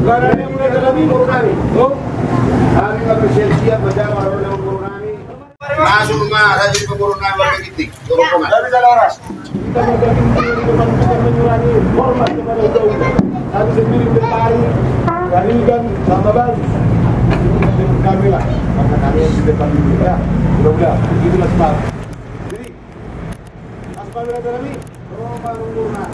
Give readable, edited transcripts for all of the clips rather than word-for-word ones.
Karena yang mulai dalam ini Qur'ani. Oh, hari nggak siap berjamaah dalam Qur'ani. Masuk rumah, saya jadi Qur'ani warga Giting. Dari Dalaras. Kita menyurangi hormat kepada undang-undang. Kami sendiri berlari, garingkan sama bagus. Kami lah, maka kami yang di depan ini ya. Mudah-mudahan itulah sebab. Jadi, asal dalam ini, baru Qur'an.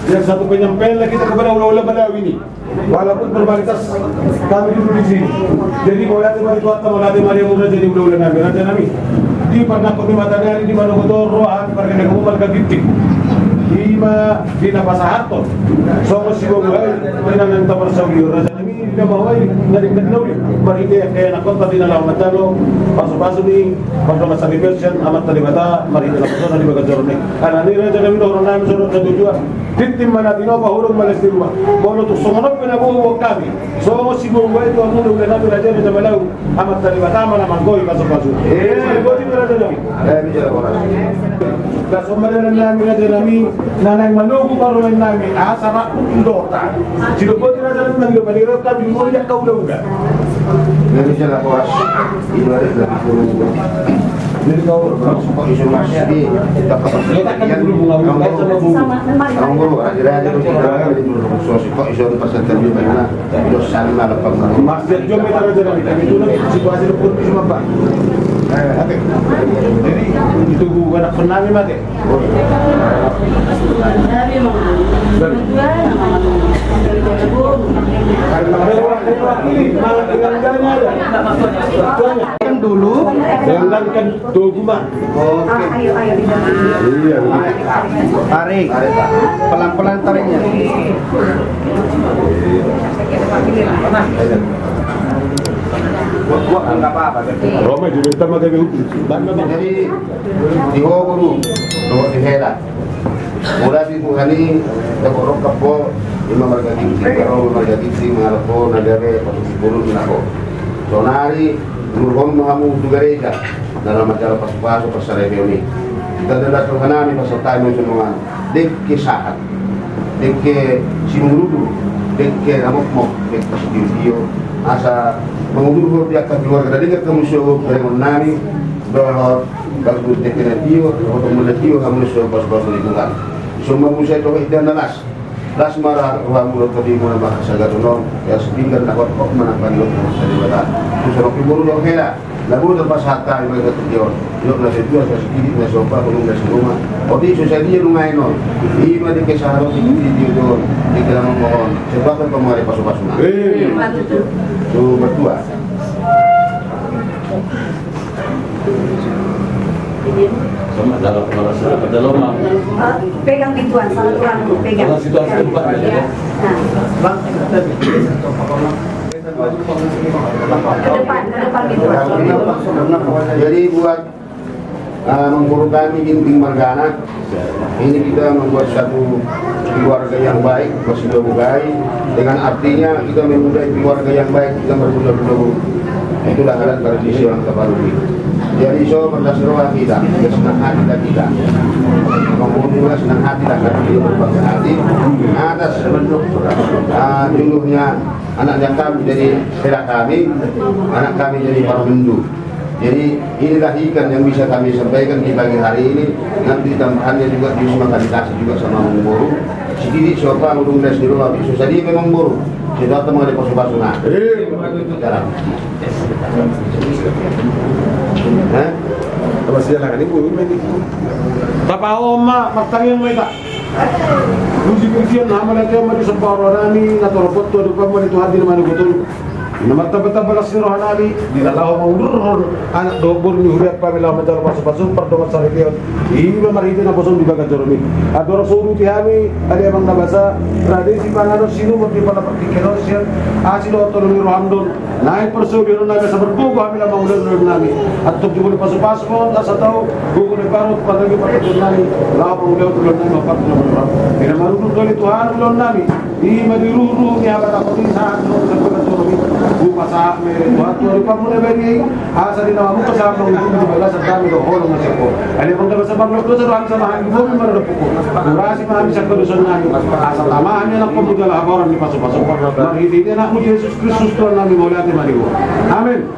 Dan satu penyampaian lagi kita kepada ulama-ulama Badawi ini, walaupun formalitas kami dulu di sini. Jadi mau latih mari kuat, mau latih mari muda jadi ulama Nabi Raja Nabi. Di pernah kami matahari di mana kotor roh, pergi ke rumah Giting. Ima di Napasahaton. So si Bogay, menang tabar sawi Raja Nabi di bawah dari Kednawi. Mari dia kayak nak kota di dalam matalo, pasuk-pasuk ni, pasuk masuk version amat tadi mata, mari dalam zona di bagian zona ni. Karena ni Raja Nabi orang Nabi sudah tujuan. Titim mana di Nova urung malas di rumah. Bono tu songonok penabuh kami. So si Bogay tu anu udah Nabi Raja Nabi Malau amat tadi mata mana manggoi pasuk-pasuk. Bodi Raja Nabi. Bicara orang. Kasumberan Nabi Raja Nabi. Nanay manugo karon namin asara ndota. Silupot na sa nang palirot kami mo ya kaulaga. Ngani siya lawas. Ibarat na puro. Hindi ko sa isolasi di kita kapasiyan ang guru ada di sosok kok iso persentan di mana dosan malah pang maksud jom kita jalan itu situasi pun cuma Pak. Jadi itu anak penami mati. Kan dulu kan dogma. Oke. Iya. Tarik. Pelan-pelan tariknya. Wah, enggak apa-apa. Roma juga kita makan jadi di Hoguru, di Hela. Mula di Tuhani, terkorok kapo, lima marga giksi, kalau marga giksi mengarpo nagare pasukan nako. Sonari, nurhom hamu tugareja dalam acara pas-pas pasare ini. Kita dapat Tuhanami peserta menjenungan, dek kisahat, dek simuludu, dek amok-mok, dek pasdio asa mengudur dia akan keluarga dari kemusuh dari menami bahwa bagus definitio atau menetio kamu sudah pas-pas lingkungan. Semua musuh itu dan las marah kamu tadi mana bahasa garunon ya sepinggan dapat kok mana panggil bahasa di barat. Terus orang ibu dong hela lagu terpas hatta mereka terjauh. Yuk nasi dua nasi kiri nasi opa belum nasi rumah. Odi sosialnya lumayan non. Ima di kesaharo di video di dalam mohon. Sebab kan kemarin pasu-pasunan. Tuh berdua. sama dalam pengawasan pada loma. Pegang pintuan, salah tuan pegang. Kalau situasi tempat ya. Bang, ke depan pintuan. Jadi buat mengguru kami Ginting Margana, ini kita membuat satu keluarga yang baik, Masjid Bugai, dengan artinya kita memudai keluarga yang baik, kita berbudak-budak. Itulah alat tradisi orang Tabaruni. Jadi so berdasarkan kita, kesenang hati kita. Mengumpulkan senang hati dan hati berbangga hati atas jumlahnya anaknya kami jadi sera kami, anak kami jadi para bendu. Jadi inilah ikan yang bisa kami sampaikan di pagi hari ini. Nanti tambahannya juga bisa makan dikasih juga sama guru. Jadi siapa udung das di rumah bisu tadi memang buruk. Sudah teman ada pasu-pasu nah. Sekarang. Hah? Apa sih lah ini bu ini. Tapa oma magtangin mo ita. Lusi Christian nama lagi ama di semparonani na toropot to di pamali to hadir manu betul. Namataba balas ni rohanali di dalam umur anak dobur ni huriat pamila mental pasu-pasu perdongan saritian. Iba mariti na poson di bagat dormi. Adora suru tihami ada emang nabasa tradisi panano sinu mo di pala praktikero siya asilo tolong rohandon. Naik perso di rona sa berbugo hamila mangulan nami. At tujuh pasu-pasu mo asa tao bugo ni parot patagi patagi nami. Lahat mangulan tulong nami mapatulong. Pinamarudo kali Tuhan ulon nami. Di madiruru ni abad ako din sa akin sa pagkatulong. Buka sa amin, waktu hari pamula beri, asa din naman mo kasama ng hindi di balas at dami ng holong na siya po. Alim ang taga sa pagluto sa ruhang samahan, hindi mo marunong po ko. Murasi mahami sa kalusan namin, asa tamahan niya ng pamudala haboran ni paso-paso. Marhiti niya na mo Jesus Christus to namin mula at maliwa. Amen.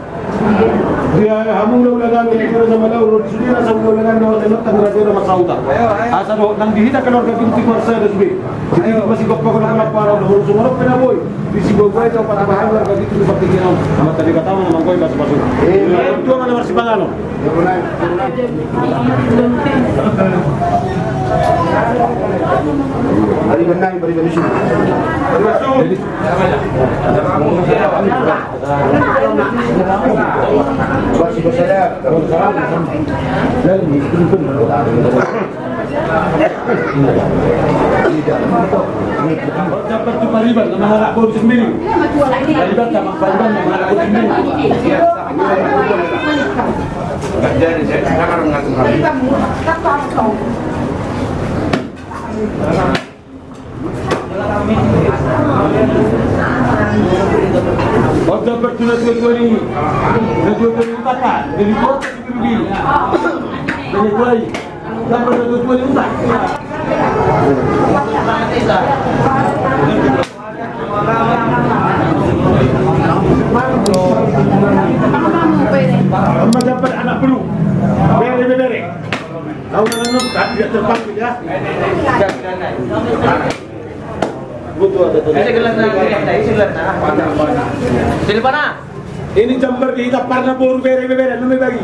Dia hamung na namin ito sa malaw, sudira sa mula namin na tinot ang radyo na masauta. Asa do, nang dihita ka lor kaping tikor sa resbi. Hindi masigop pa ko na kalaparaw na sumarap ka na boy. Disigop ko ito para mahal ka dito sa pagtikinom. Amat tali katawa naman ko paso-paso. Ito nga naman si Pangano. Hari benar, hari benar. Masih bersadar. Dapat tu pariban sama anak pun sendiri. Pariban sama pariban sama anak pun sendiri. Jadi saya sekarang mengatur. Dapat tu nak tuan-tuan utata, dari kota ke Bibil. Dari tuan, dapat tuan-tuan utata. Amma dapat anak perlu. Bere. Tahu nak tak tidak terpanggil ya. Betul. Silvana. Ini jambar di hitam parna buru bere nami bagi.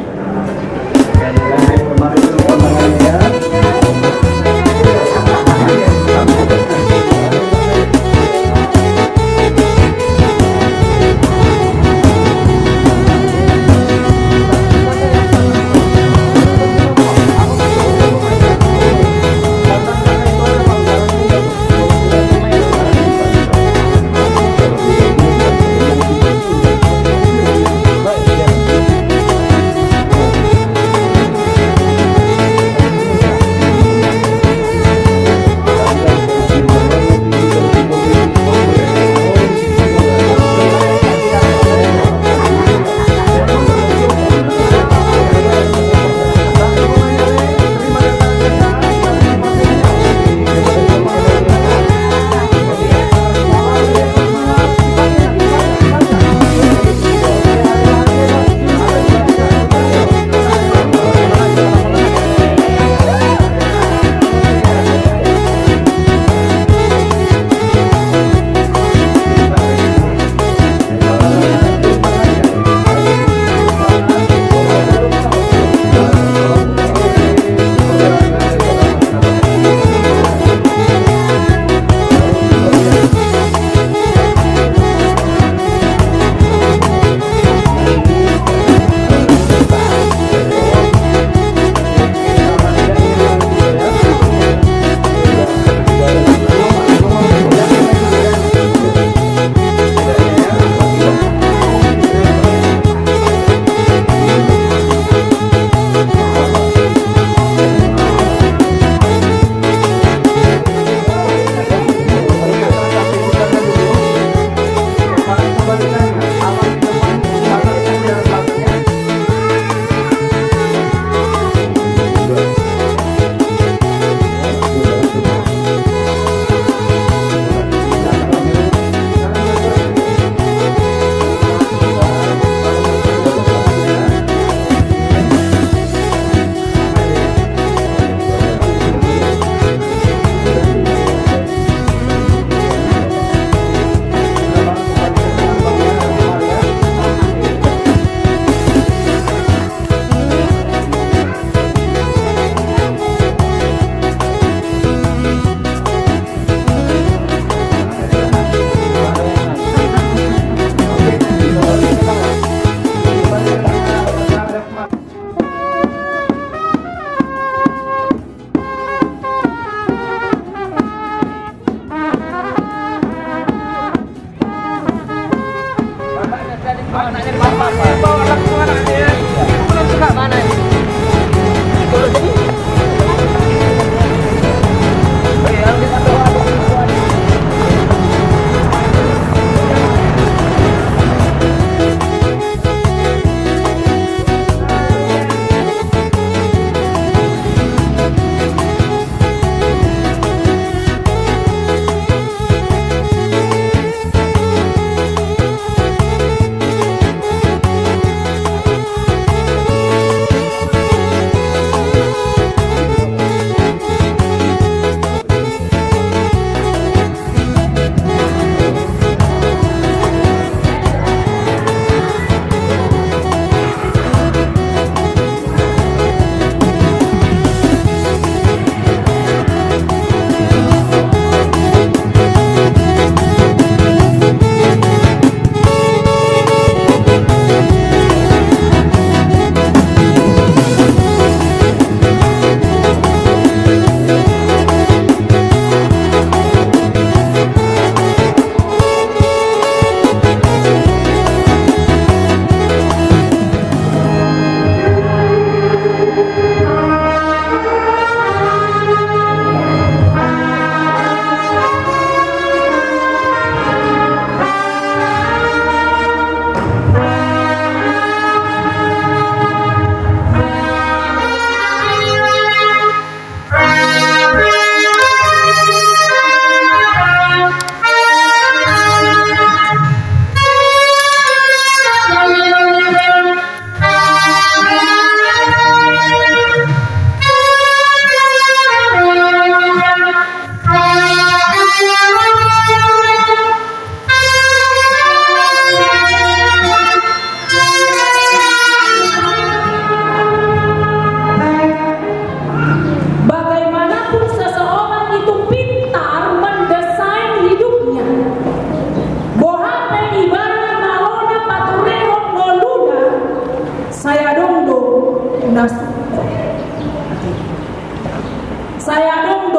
Saya dong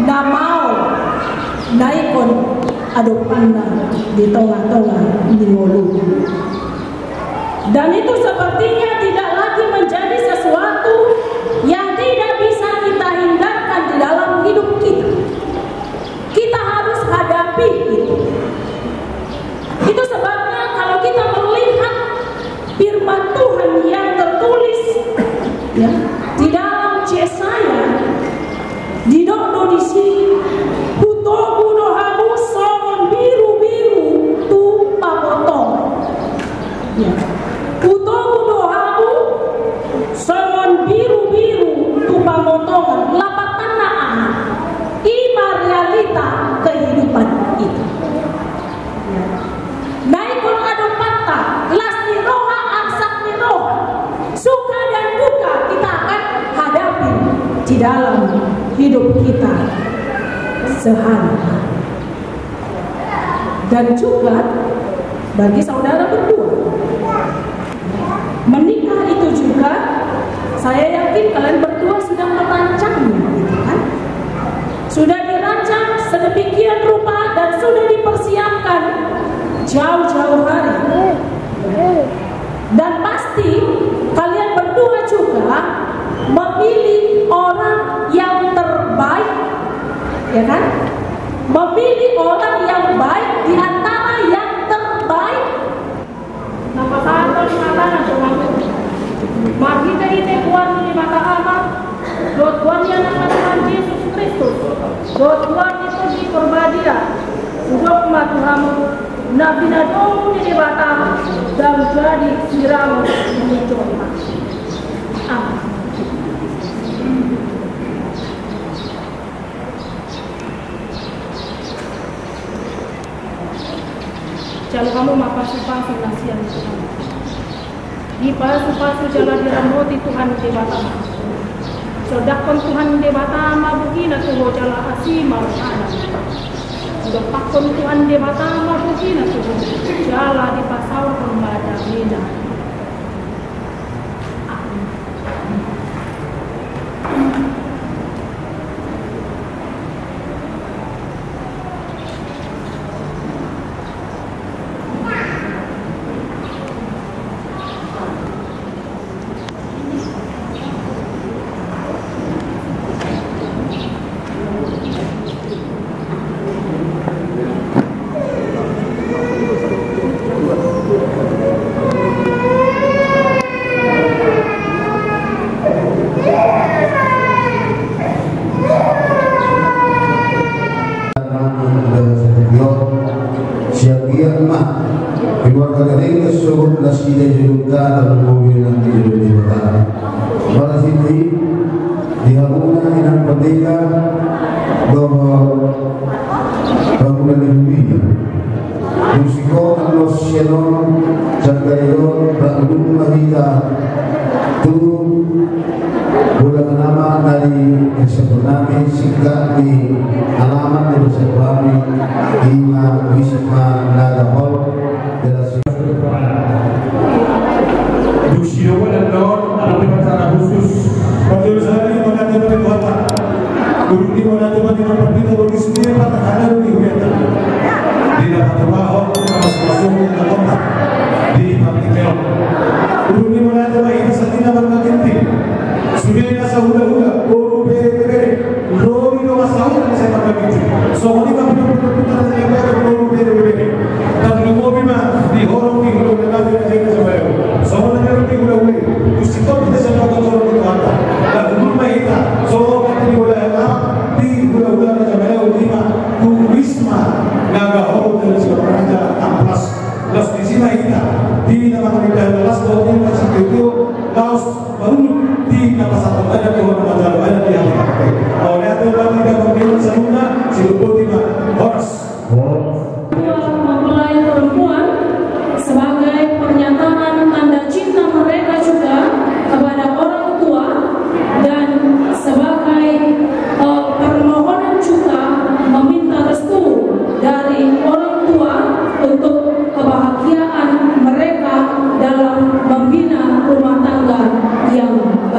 na mau naikon adopanda di tengah-tengah di Ngolu. Dan itu sepertinya tidak lagi menjadi sesuatu yang tidak bisa kita hindarkan di dalam hidup kita. Kita harus hadapi itu. Itu sebabnya kalau kita melihat firman Tuhan yang tertulis ya, di dalam Yesaya, di dodo di sini, putobu dohabu songon biru-biru tu pamotong. Ya. Putobu dohabu songon biru-biru tu pamotongan lapatanaan ima realita kehidupan itu. Naikon adopata las niroha aksak niroha, suka dan duka kita akan hadapi di dalam hidup kita sehari-hari. Dan juga bagi saudara berdua, menikah itu juga saya yakin kalian berdua sudah merancangnya, gitu kan? Sudah dirancang sedemikian rupa dan sudah dipersiapkan jauh-jauh hari. Dan pasti kalian berdua juga memilih orang yang terbaik, ya kan? Memilih orang yang baik di antara yang terbaik. Napasado ni mata na sumagot. Makita ite kuwan ni mata ama. Dotuan yan ang Tuhan Yesus Kristus. Dotuan ito di korbadia. Udok matuhamu na binadong ni bata dan jadi siramu ni Tuhan. Amin. Kalau kamu mapasu-pasu nasihan Tuhan, di pasu-pasu jalan diramboti Tuhan di batama. Sodakon Tuhan di batama bukina tuho jala asima ana. Sodakon Tuhan di batama bukina tuho jala di pasau kembada mina.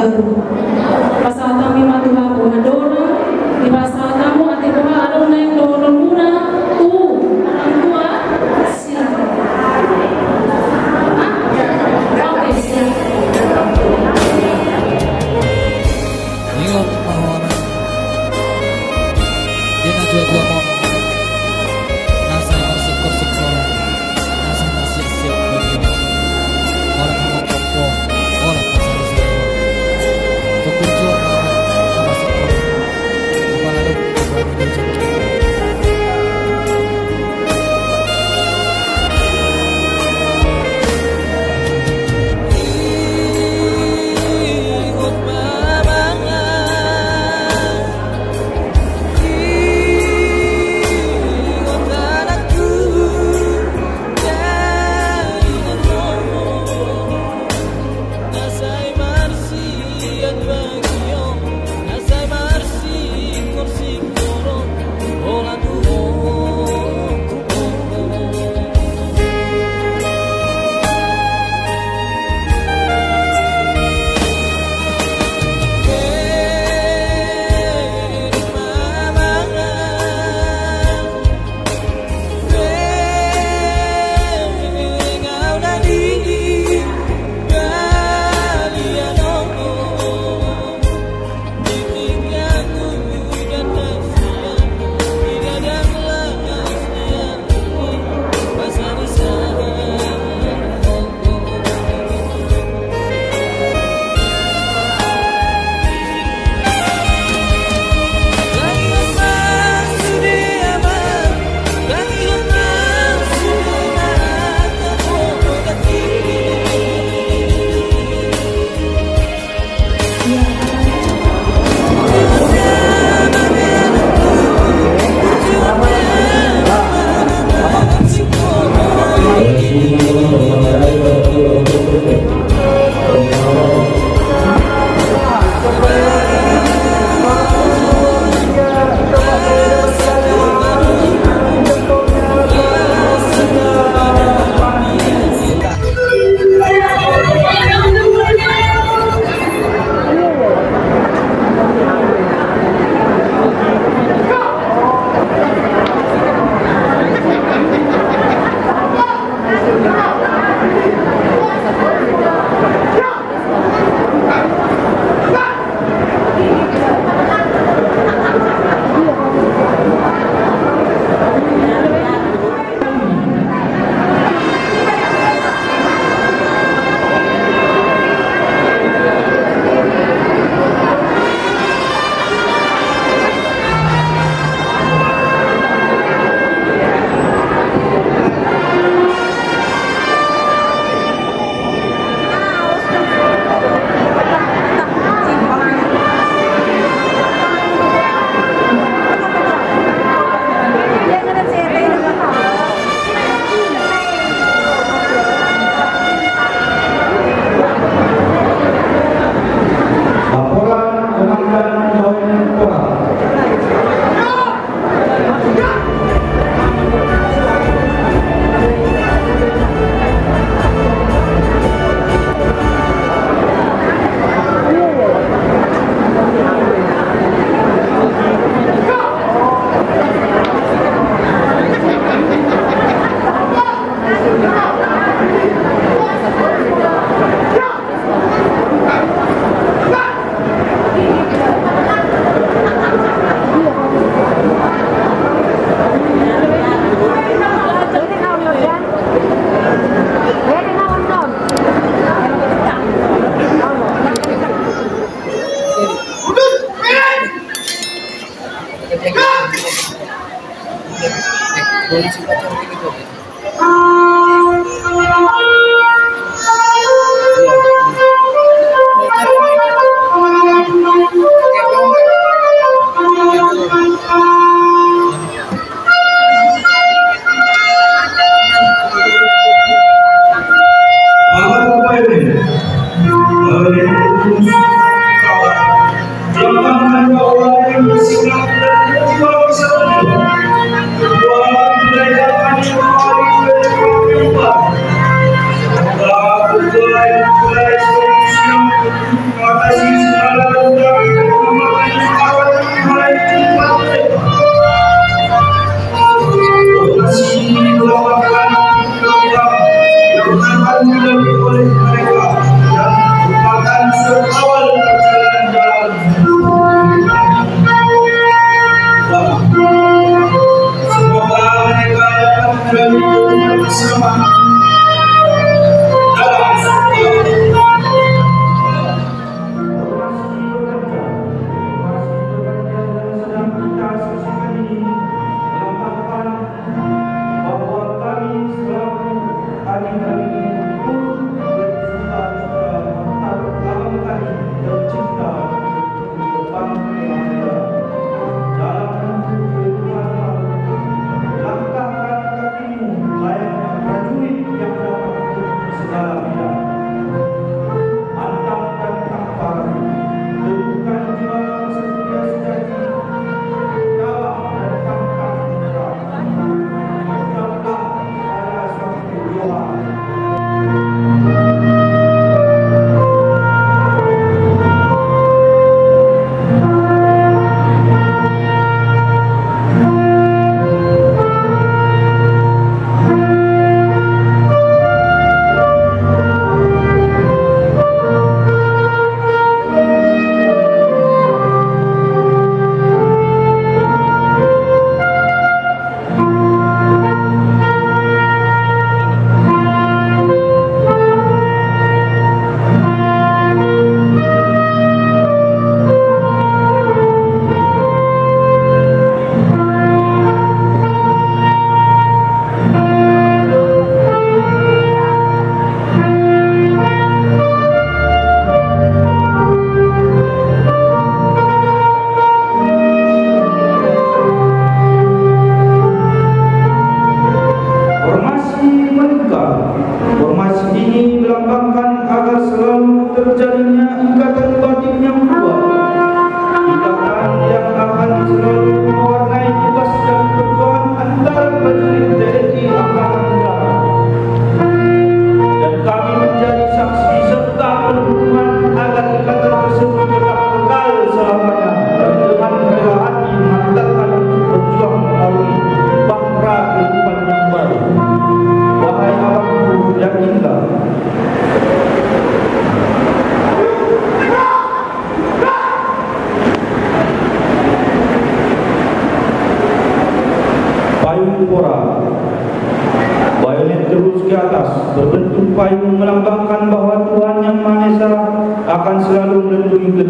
baru. Pasal kami matuha ko adora, di pasal kamu ati buha aron na yung doron muna, ang tua, silakan. Okay, silakan. Ingat pahlawan, dia nak dua-dua mau. Nasa bersik-bersik orang, nasa siap-siap bagi orang mau kopo, orang pasal siapa. Tukurjur nama sekolah, nama lalu buat kerja.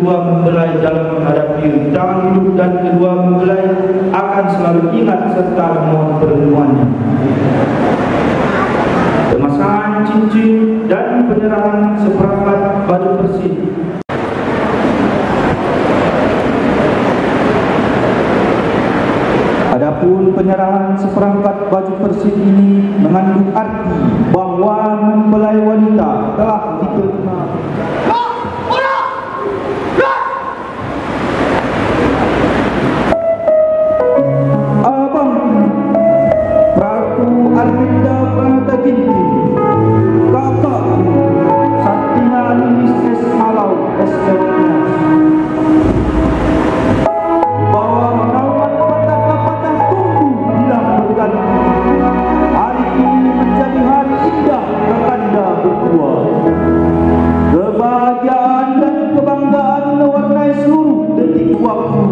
kedua mempelai dalam menghadapi rintangan hidup, dan kedua mempelai akan selalu ingat serta memohon perlindungannya. Pemasangan cincin dan penyerahan seperangkat baju bersih. Adapun penyerahan seperangkat baju bersih ini mengandung arti bahwa mempelai wanita telah diterima. Abang Pratu Arvinda Pranata Ginting, kakak Sartina Lilis S. Malau SPNS, bahwa merawat patah-patah tumbuh bilang berganti. Hari ini menjadi hari indah kakanda berdua. Kebahagiaan dan kebanggaan mewarnai seluruh detik waktu.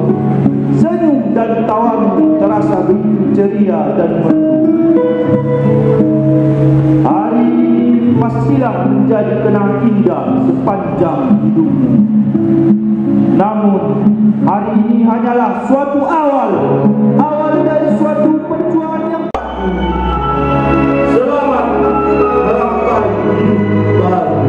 Senyum dan tawamu terasa begitu ceria dan merdu. Hari ini pastilah menjadi kenang indah sepanjang hidupmu. Namun hari ini hanyalah suatu awal dari suatu perjuangan yang selamat melangkah hidup baru.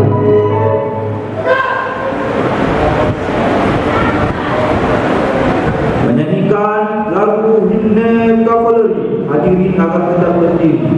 Menyanyikan lagu Himne Kavaleri, hadirin akan tetap berdiri.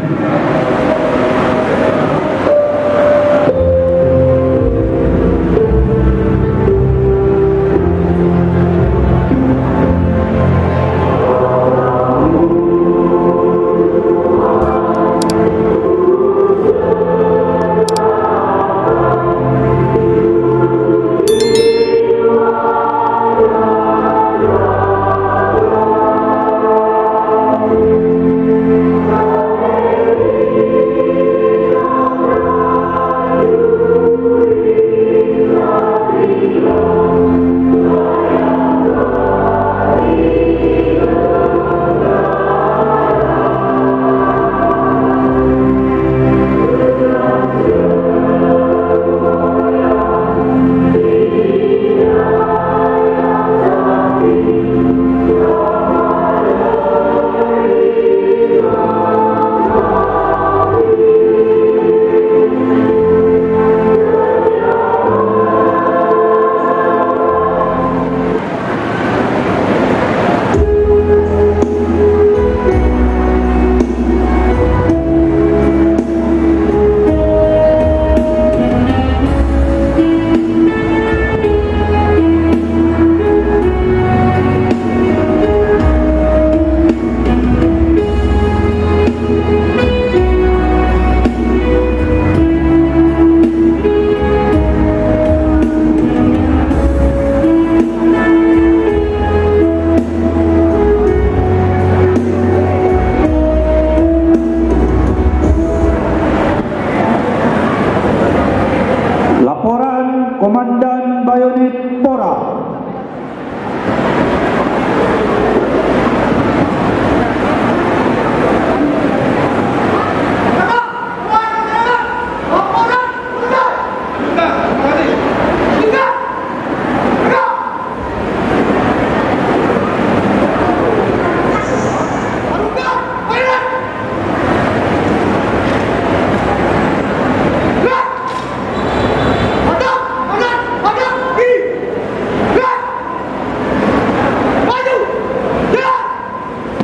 Komandan Bayonet Pora.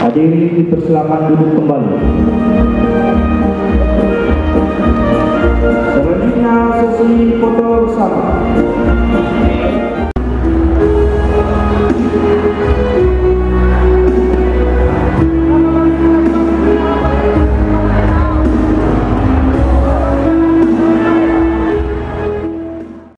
Hadirin dipersilakan duduk kembali. Selanjutnya sesi foto bersama.